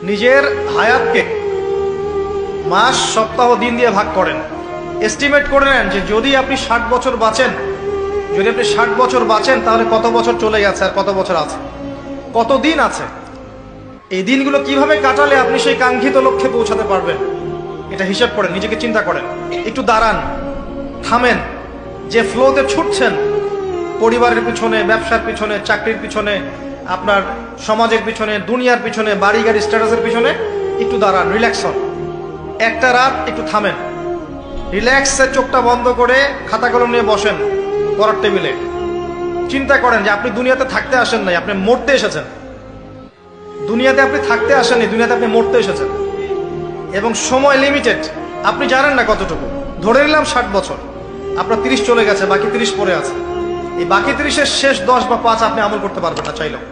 নিজের হায়াতকে মাস, সপ্তাহ, দিন দিয়ে ভাগ করেন। এস্টিমেট করে নেন যে যদি আপনি 60 বছর বাঁচেন, তাহলে কত বছর চলে গেছে আর কত বছর আছে, কত দিন আছে। এই দিনগুলো কিভাবে কাটালে আপনি সেই কাঙ্ক্ষিত লক্ষ্যে পৌঁছাতে পারবেন, এটা হিসাব করেন, নিজেকে চিন্তা করেন। একটু দাঁড়ান, থামেন। যে ফ্লোতে ছুটছেন, পরিবারের পিছনে, ব্যবসার পিছনে, চাকরির পিছনে, আপনার সমাজের পিছনে, দুনিয়ার পিছনে, বাড়ি গাড়ি স্ট্যাটাসের পিছনে, একটু দাঁড়ান, রিল্যাক্স হন। একটা রাত একটু থামেন, রিল্যাক্সে চোখটা বন্ধ করে খাতা কলম নিয়ে বসেন পড়ার টেবিলে। চিন্তা করেন যে আপনি দুনিয়াতে থাকতে আসেন নাই, আপনি মরতে এসেছেন। দুনিয়াতে আপনি থাকতে আসেননি, দুনিয়াতে আপনি মরতে এসেছেন। এবং সময় লিমিটেড, আপনি জানেন না কতটুকু। ধরে নিলাম 60 বছর, আপনার 30 চলে গেছে, বাকি 30 পড়ে আছে। এই বাকি 30-এর শেষ 10 বা 5 আপনি আমল করতে পারবেন না চাইলেও।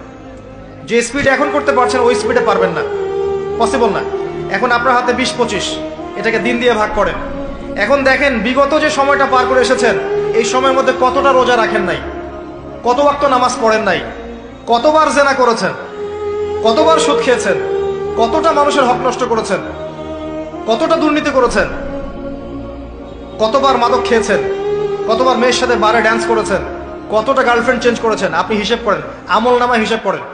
যে স্পিড এখন করতে পারছেন ওই স্পিডে পারবেন না, পসিবল না। এখন আপনার হাতে 20-25, এটাকে দিন দিয়ে ভাগ করেন। এখন দেখেন বিগত যে সময়টা পার করে এসেছেন, এই সময়ের মধ্যে কতটা রোজা রাখেন নাই, কত ওয়াক্ত নামাজ পড়েন নাই, কতবার জেনা করেছেন, কতবার সুদ খেয়েছেন, কতটা মানুষের হক নষ্ট করেছেন, কতটা দুর্নীতি করেছেন, কতবার মাদক খেয়েছেন, কতবার মেয়ের সাথে বারে ড্যান্স করেছেন, কতটা গার্লফ্রেন্ড চেঞ্জ করেছেন। আপনি হিসেব করেন, আমল নামা হিসেব করেন,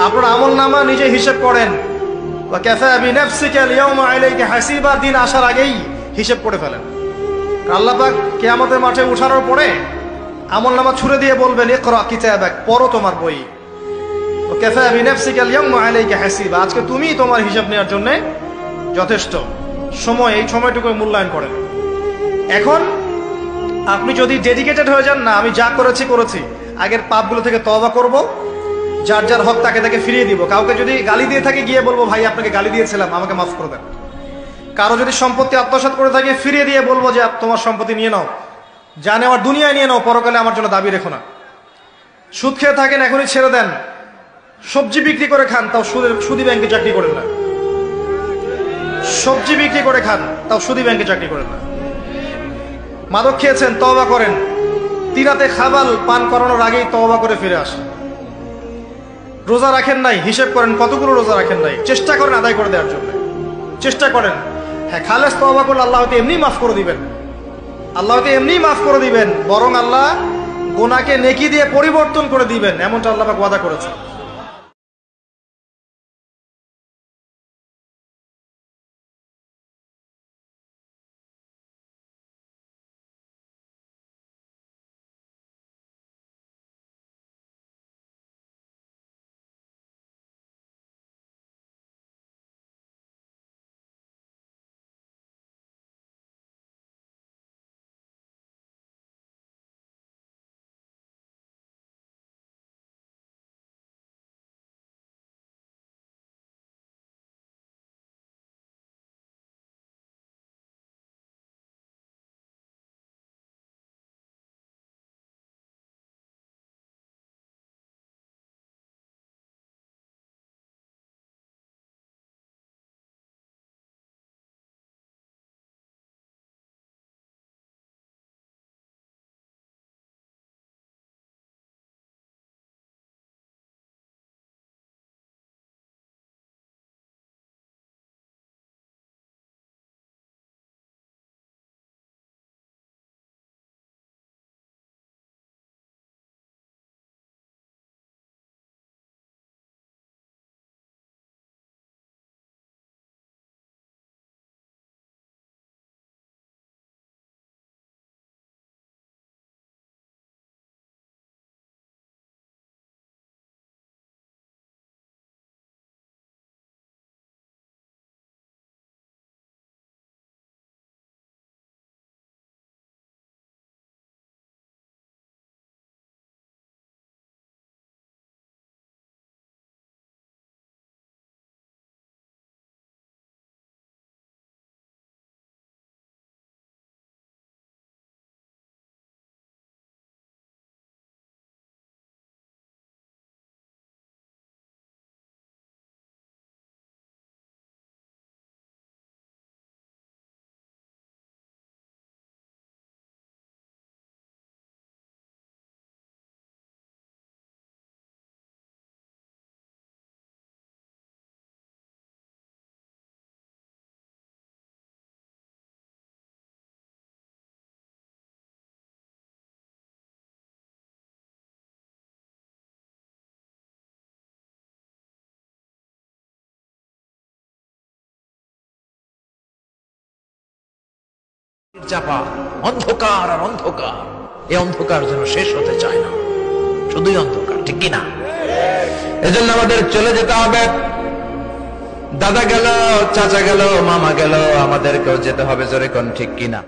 আপনার আমল নামা নিজে হিসেব করেন। দিন আসার আগেই হিসেব করে ফেলেন। আল্লাহ পাক কিয়ামতের মাঠে উঠানোর পরে আমল নামা ছুড়ে দিয়ে বলবেন, ইকরা কিতাবাক, পড়ো তোমার বই। আজকে তুমি তোমার হিসাব নেওয়ার জন্য যথেষ্ট। সময়, এই সময়টুকু মূল্যায়ন করেন। এখন আপনি যদি ডেডিকেটেড হয়ে যান, না আমি যা করেছি করেছি, আগের পাপগুলো থেকে তওবা করব, যার যার হক তাকে তাকে ফিরিয়ে দিব। কাউকে যদি গালি দিয়ে থাকে গিয়ে বলবো, ভাই আপনাকে গালি দিয়েছিলাম, আমাকে মাফ করে দেন। কারো যদি সম্পত্তি আত্মসাৎ করে থাকে ফিরিয়ে দিয়ে বলবো যে তোমার সম্পত্তি নিয়ে নাও, যা নেওয়ার দুনিয়ায় নিয়ে নাও, পরকালে আমার জন্য দাবি রেখো না। সুদ খেয়ে থাকেন, এখনই ছেড়ে দেন। সবজি বিক্রি করে খান, তাও সুদী ব্যাংকে চাকরি করেন না। সবজি বিক্রি করে খান, তাও সুদী ব্যাংকে চাকরি করেন না। মাদক খেয়েছেন, তওবা করেন। তিরাতে খাবাল পান করানোর আগেই তওবা করে ফিরে আসেন। রোজা রাখেন নাই, হিসেব করেন কতগুলো রোজা রাখেন নাই, চেষ্টা করেন আদায় করে দেওয়ার জন্য, চেষ্টা করেন। হ্যাঁ, খালেস তওবা করলে আল্লাহ হয়তো এমনি মাফ করে দিবেন, বরং আল্লাহ গুনাহকে নেকি দিয়ে পরিবর্তন করে দিবেন, এমনটা আল্লাহ পাক ওয়াদা করেছেন। চাপা অন্ধকার আর অন্ধকার, এই অন্ধকার যেন শেষ হতে চায় না, শুধুই অন্ধকার, ঠিক কিনা? এজন্য আমাদের চলে যেতে হবে। দাদা গেল, চাচা গেল, মামা গেল, আমাদেরকেও যেতে হবে, জোরে কোন ঠিক কিনা?